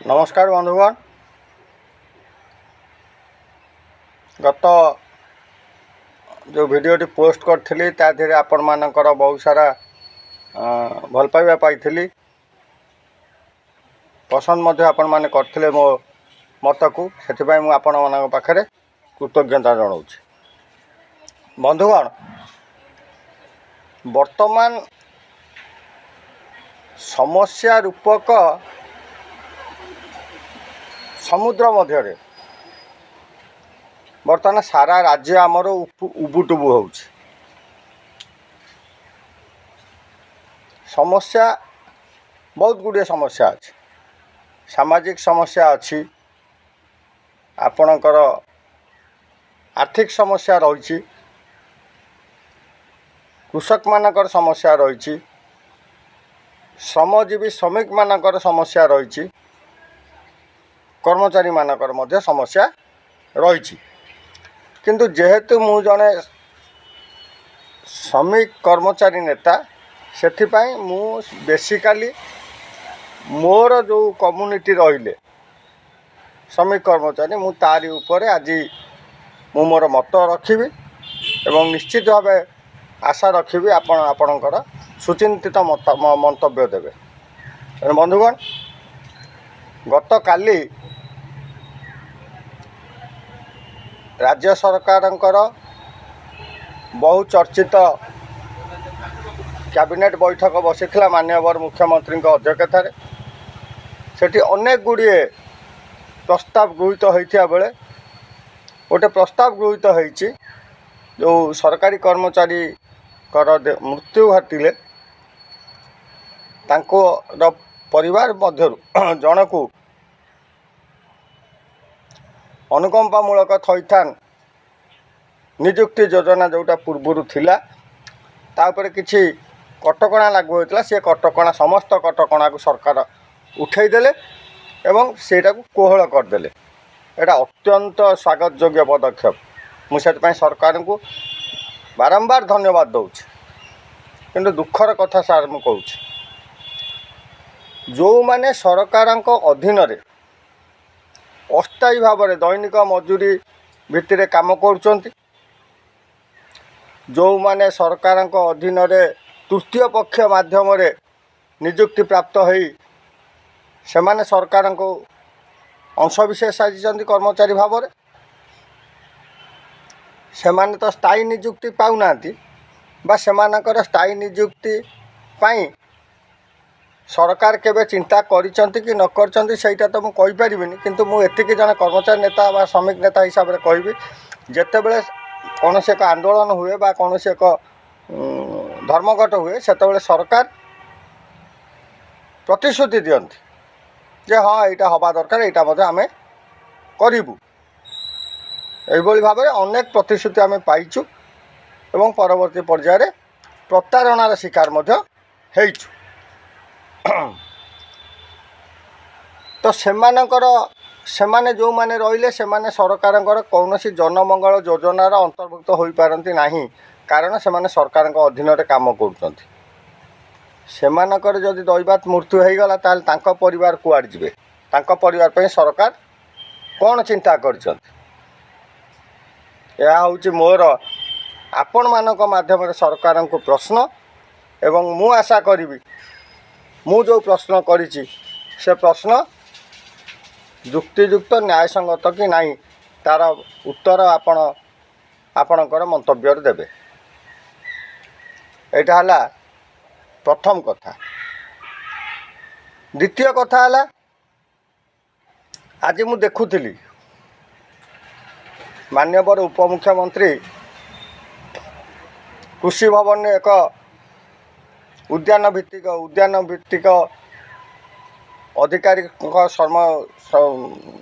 नमस्कार बंधुगण। गत जो वीडियोटी पोस्ट करी ताधे आपण मानकर बहुत सारा भल पाइबा पाई पसंद आपण माने करथिले मो मत को से आपण मान पाखरे कृतज्ञता जनाऊँ। बंधुगण, वर्तमान समस्या रूपक समुद्र मध्य बर्तमान सारा राज्य आमर उबुटुबु हो समस्या बहुत गुड़िया समस्या अच्छी। सामाजिक समस्या अच्छी, आपणकर आर्थिक समस्या रही, कृषक मानकर समस्या रही, श्रमजीवी श्रमिक मानकर समस्या रही, कर्मचारी मानकर मध्य समस्या रही। किंतु जेहेतु मु जने श्रमिक कर्मचारी नेता सेथिपाई मु बेसिकाली मोर जो कम्युनिटी रहिले श्रमिक कर्मचारी मु तारी ऊपर आज मु मोर मत रखी एवं निश्चित भाव आशा रखी आपणकर सुचिंतित मंतव्य देवे। बंधुगण, गत काली राज्य सरकारंकर बहुचर्चित कैबिनेट बैठक बसीथिला माननीय मुख्यमंत्री अध्यक्षतार। सेठी अनेक गुड़िए प्रस्ताव गृहीत होइथिया बेले गोटे प्रस्ताव गृहीत होइछि जो सरकारी कर्मचारी मृत्यु घटिले तांको परिवार मध्यरु जनकु अनुकंपामूलक थैथान नियुक्ति योजना जोटा पूर्वर थिला तापर किछि कटकणा लागू होता। से कटकणा समस्त कटकणा को सरकार उठे देले एवं सेटा को कोहल करदेले। एटा अत्यंत स्वागत योग्य पदक्षेप। मुझे सरकार को बारंबार धन्यवाद दूँ। किंतु दुखर कथा सार मु कहूँ, जो माने सरकार अधीन अस्थायी भाव में दैनिक मजूरी भित्तिरे काम करुचंती, जो माने सरकार अधीन तृतीय पक्ष माध्यम नियुक्ति प्राप्त होई से माने सरकार को अंशविशेष साजिचंती कर्मचारी भाव में से माने तो स्थायी नियुक्ति पाउनांती बा सेमानकर स्थायी नियुक्ति पाई सरकार केबे चिंता करिचंती कि न करचंती सेटा तो मु कहि परिबिनी। किंतु मु एतिकी जने कर्मचारी नेता बा श्रमिक नेता हिसाब से कहबी, जेतेबेले कौनसी एक आंदोलन हुए बा कौनसी एक धर्मघट हुए सेतेबेले सरकार प्रतिश्रुति दियंती जे हाँ यहाँ हवा दरकार, यहाँ मध्य आमे करिबु। एभली भाव में अनेक प्रतिश्रुति आमे पाइचु एवं परवर्ती पर्यायर प्रतारणार शिकार मध्य हेइचु। तो सेमाने जो माने रहिले सेमाने सरकारंकर कौनसी जनमंगल योजनार अंतर्भुक्त होई पारंती नाही, कारण सेमाने सरकार अधीन रे काम करुचंती। सेमानकर जदि दैवात मृत्यु हो गला ताल तांको परिवार कुआड़ जिवे, तांको परिवार पे सरकार कौन चिंता करचंती। यह हूँ मोर आपण मानक माध्यम सरकार को प्रश्न एवं मु आशा करी मु जो प्रश्न करिछि से प्रश्न युक्तियुक्त न्यायसंगत कि नहीं तार उत्तर आपणकर मंतव्य देवे। एटा हला प्रथम कथा। द्वितीय कथा हला, आज मु देखुथिली माननीय उपमुख्यमंत्री कृषि भवन में एक उद्यान भित्तिक अधिकारी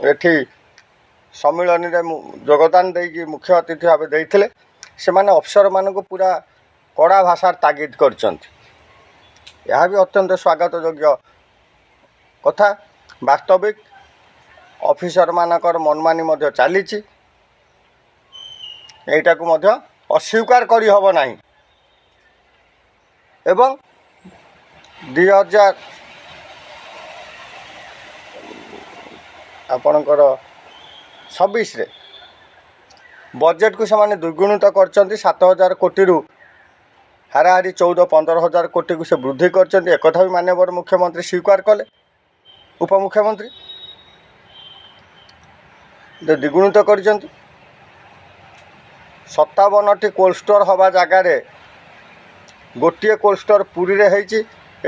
एठी सम्मिलन में योगदान देकी मुख्य अतिथि भाव देते से माने अफसर मान को पूरा कड़ा भाषा तागिद करचंती। यह भी अत्यंत स्वागत योग्य कथा। वास्तविक ऑफिसर मानकर मनमानी मध्य चलीची, एटा को मध्य अस्वीकार करी हब नाही। एवं 2000 ଆପଣଙ୍କର 26ରେ ବଜେଟ୍କୁ ସେମାନେ ଦ୍ୱିଗୁଣିତ କରିଛନ୍ତି। 7,000 କୋଟିରୁ ହାରାହାରି 14-15,000 କୋଟିକୁ ସେ ବୃଦ୍ଧି କରିଛନ୍ତି। ଏକଥା ବି ମାନ୍ୟବର ମୁଖ୍ୟମନ୍ତ୍ରୀ ସ୍ୱୀକାର କଲେ। ଉପମୁଖ୍ୟମନ୍ତ୍ରୀ ଦ୍ୱିଗୁଣିତ କରିଛନ୍ତି। 57ଟି କୋଲ୍ଡ ଷ୍ଟୋର୍ ହେବା ଜାଗାରେ ଗୋଟିଏ କୋଲ୍ଡ ଷ୍ଟୋର୍ ପୁରୀରେ ହେଇଛି।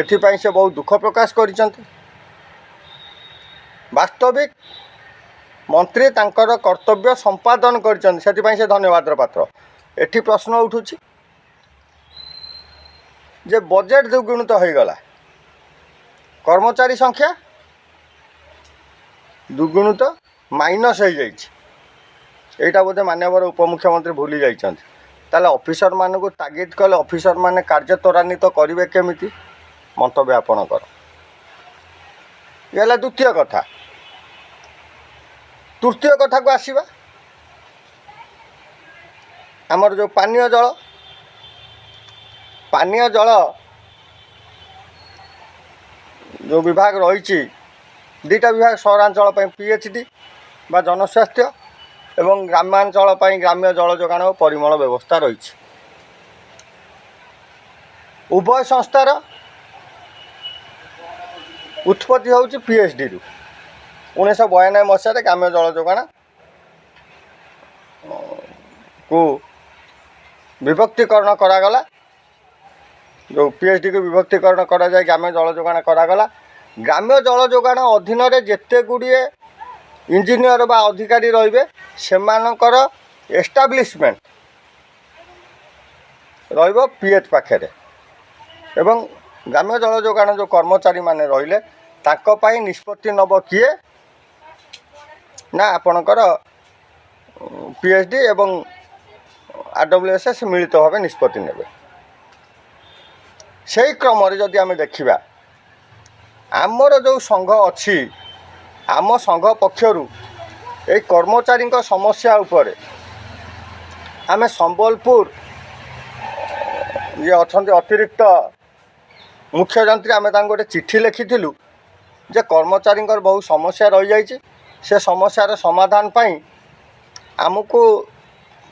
ଏଥିପାଇଁ ସେ ବହୁତ ଦୁଃଖ ପ୍ରକାଶ କରିଛନ୍ତି। ବାସ୍ତବିକ ମନ୍ତ୍ରୀ ତାଙ୍କର କର୍ତ୍ତବ୍ୟ ସମ୍ପାଦନ କରିଛନ୍ତି, ସେଥିପାଇଁ ସେ ଧନ୍ୟବାଦର ପାତ୍ର। ଏଠି ପ୍ରଶ୍ନ ଉଠୁଛି ଯେ ବଜେଟ୍ ଦ୍ୱିଗୁଣିତ ହୋଇଗଲା, କର୍ମଚାରୀ ସଂଖ୍ୟା ଦ୍ୱିଗୁଣିତ ମାଇନସ୍ ହୋଇଯାଇଛି। ଏଇଟା ବୋଧେ ମାନ୍ୟବର ଉପମୁଖ୍ୟମନ୍ତ୍ରୀ ଭୁଲି ଯାଇଛନ୍ତି। ତାହେଲେ ଅଫିସରମାନଙ୍କୁ ତାଗିଦ କଲେ ଅଫିସରମାନେ କାର୍ଯ୍ୟ ତ୍ୱରାନ୍ୱିତ କରିବେ କେମିତି? ମନ୍ତବ୍ୟ ଆପଣଙ୍କର। ଇଏ ହେଲା ଦ୍ୱିତୀୟ କଥା। ତୃତୀୟ କଥାକୁ ଆସିବା। ଆମର ଯେଉଁ ପାନୀୟ ଜଳ ଯେଉଁ ବିଭାଗ ରହିଛି, ଦୁଇଟା ବିଭାଗ, ସହରାଞ୍ଚଳ ପାଇଁ PHD ବା ଜନସ୍ୱାସ୍ଥ୍ୟ ଏବଂ ଗ୍ରାମାଞ୍ଚଳ ପାଇଁ ଗ୍ରାମ୍ୟ ଜଳ ଯୋଗାଣ ଓ ପରିମଳ ବ୍ୟବସ୍ଥା ରହିଛି। ଉଭୟ ସଂସ୍ଥାର ଉତ୍ପତ୍ତି ହେଉଛି PHDରୁ। 1992 ମସିହାରେ ଗ୍ରାମ୍ୟ ଜଳ ଯୋଗାଣକୁ ବିଭକ୍ତିକରଣ କରାଗଲା। ଯେଉଁ PHDକୁ ବିଭକ୍ତିକରଣ କରାଯାଇ ଗ୍ରାମ୍ୟ ଜଳ ଯୋଗାଣ କରାଗଲା। ଗ୍ରାମ୍ୟ ଜଳ ଯୋଗାଣ ଅଧୀନରେ ଯେତେ ଗୁଡ଼ିଏ ଇଞ୍ଜିନିୟର ବା ଅଧିକାରୀ ରହିବେ, ସେମାନଙ୍କର ଏଷ୍ଟାବ୍ଲିଶମେଣ୍ଟ ରହିବ PH ପାଖରେ ଏବଂ ଗ୍ରାମ୍ୟ ଜଳ ଯୋଗାଣ ଯେଉଁ କର୍ମଚାରୀମାନେ ରହିଲେ, ତାଙ୍କ ପାଇଁ ନିଷ୍ପତ୍ତି ନେବ କିଏ? ନା ଆପଣଙ୍କର PHD ଏବଂ RWSS ମିଳିତ ଭାବେ ନିଷ୍ପତ୍ତି ନେବେ। ସେହି କ୍ରମରେ ଯଦି ଆମେ ଦେଖିବା, ଆମର ଯେଉଁ ସଂଘ ଅଛି, ଆମ ସଂଘ ପକ୍ଷରୁ ଏହି କର୍ମଚାରୀଙ୍କ ସମସ୍ୟା ଉପରେ ଆମେ ସମ୍ବଲପୁର ଯିଏ ଅଛନ୍ତି ଅତିରିକ୍ତ ମୁଖ୍ୟ ଯନ୍ତ୍ରୀ, ଆମେ ତାଙ୍କୁ ଗୋଟେ ଚିଠି ଲେଖିଥିଲୁ ଯେ କର୍ମଚାରୀଙ୍କର ବହୁ ସମସ୍ୟା ରହିଯାଇଛି। ସେ ସମସ୍ୟାର ସମାଧାନ ପାଇଁ ଆମକୁ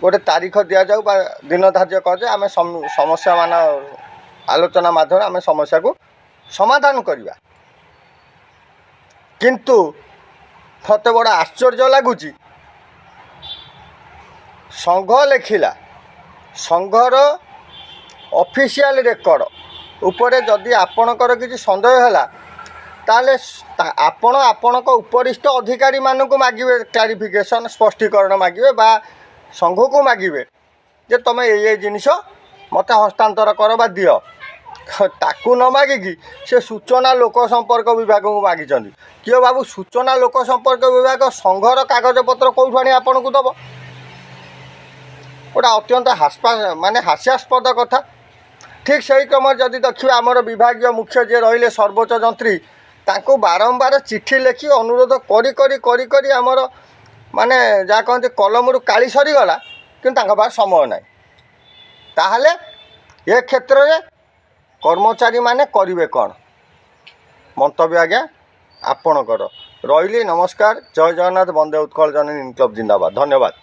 ଗୋଟେ ତାରିଖ ଦିଆଯାଉ ବା ଦିନ ଧାର୍ଯ୍ୟ କରାଯାଉ। ଆମେ ସମସ୍ୟାମାନ ଆଲୋଚନା ମାଧ୍ୟମରେ ଆମେ ସମସ୍ୟାକୁ ସମାଧାନ କରିବା। କିନ୍ତୁ ମୋତେ ବଡ଼ ଆଶ୍ଚର୍ଯ୍ୟ ଲାଗୁଛି, ସଂଘ ଲେଖିଲା, ସଂଘର ଅଫିସିଆଲ ରେକର୍ଡ଼ ଉପରେ ଯଦି ଆପଣଙ୍କର କିଛି ସନ୍ଦେହ ହେଲା, ତାହେଲେ ଆପଣ ଆପଣଙ୍କ ଉପରିସ୍ଥ ଅଧିକାରୀମାନଙ୍କୁ ମାଗିବେ କ୍ଲାରିଫିକେସନ୍, ସ୍ପଷ୍ଟୀକରଣ ମାଗିବେ ବା ସଂଘକୁ ମାଗିବେ ଯେ ତୁମେ ଏଇ ଜିନିଷ ମୋତେ ହସ୍ତାନ୍ତର କର ବା ଦିଅ। ତାକୁ ନ ମାଗିକି ସେ ସୂଚନା ଲୋକ ସମ୍ପର୍କ ବିଭାଗକୁ ମାଗିଛନ୍ତି। କିଏ ବାବୁ, ସୂଚନା ଲୋକ ସମ୍ପର୍କ ବିଭାଗ ସଂଘର କାଗଜପତ୍ର କେଉଁଠୁ ଆଣି ଆପଣଙ୍କୁ ଦେବ? ଗୋଟେ ଅତ୍ୟନ୍ତ ହାସ୍ୟାସ୍ପଦ କଥା। ଠିକ୍ ସେହି କ୍ରମରେ ଯଦି ଦେଖିବା, ଆମର ବିଭାଗୀୟ ମୁଖ୍ୟ ଯିଏ ରହିଲେ ସର୍ବୋଚ୍ଚ ଯନ୍ତ୍ରୀ, ତାଙ୍କୁ ବାରମ୍ବାର ଚିଠି ଲେଖି ଅନୁରୋଧ କରି ଆମର ଯାହା କହନ୍ତି କଲମରୁ କାଳି ସରିଗଲା, କିନ୍ତୁ ତାଙ୍କ ପାଖରେ ସମୟ ନାହିଁ। ତାହେଲେ ଏ କ୍ଷେତ୍ରରେ କର୍ମଚାରୀମାନେ କରିବେ କ'ଣ? ମନ୍ତବ୍ୟ ଆଜ୍ଞା ଆପଣଙ୍କର। ରହିଲି, ନମସ୍କାର, ଜୟ ଜଗନ୍ନାଥ, ବନ୍ଦେ ଉତ୍କଳ ଜନନୀ କ୍ଲବ୍ ଜିନ୍ଦାବାଦ। ଧନ୍ୟବାଦ।